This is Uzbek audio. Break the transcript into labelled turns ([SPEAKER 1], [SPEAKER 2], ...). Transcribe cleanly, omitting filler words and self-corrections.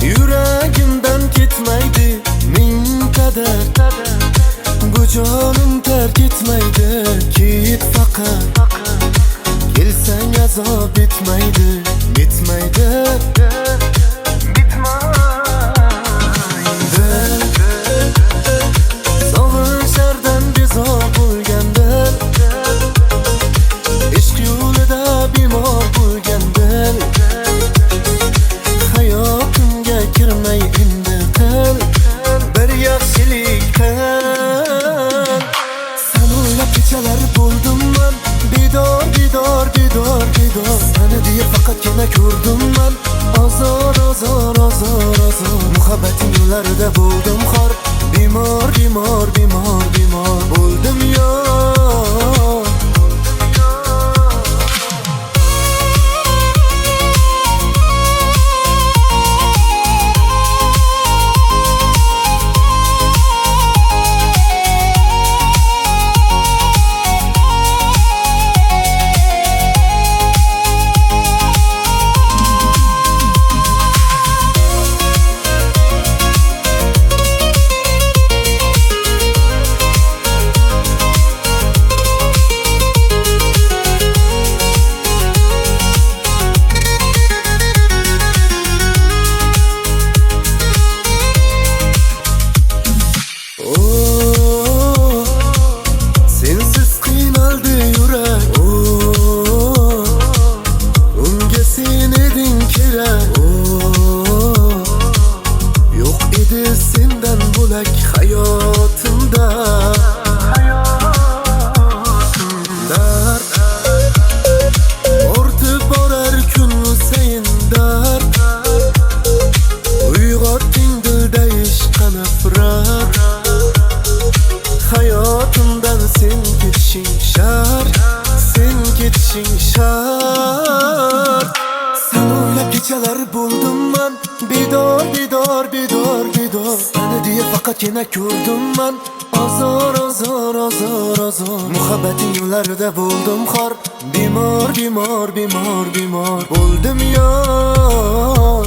[SPEAKER 1] Yuragimdan ketmaydi ming qadar, bu jonim terk etmaydi. Ket faqat, kelsang azob bitmaydi, bitmaydi. Sog'inchardan bezor bo'lgandim, ishq yo'lida bemor bo'lgandim. Hayotimga kirmay endi qil bir yaxshilik qil. Sen o'ylab kechalar bo'ldim man, bedor, bedor, bedor, bedor. Seni deya faqatgina ko'rdim man, azor, azor, azor, azor. Muhabbating yo'llarida bo'ldim xor, bemor, bemor, bemor, bemor bo'ldim yor. Sendan bo'lak hayotimda dard ortib borar kun sayin dard. Uyg'otding dilda ishqa nafrat, hayotimdan sen ketishing shart, sen ketishing shart. Sen o'ylab kechalar bo'ldim man, bedor, bedor, bedor, bedor. Seni deya faqatgina ko'rdim man, azor, azor, azor, azor. Muhabbating yo'llarida bo'ldim xor, bemor, bemor, bemor, bemor bo'ldim yor.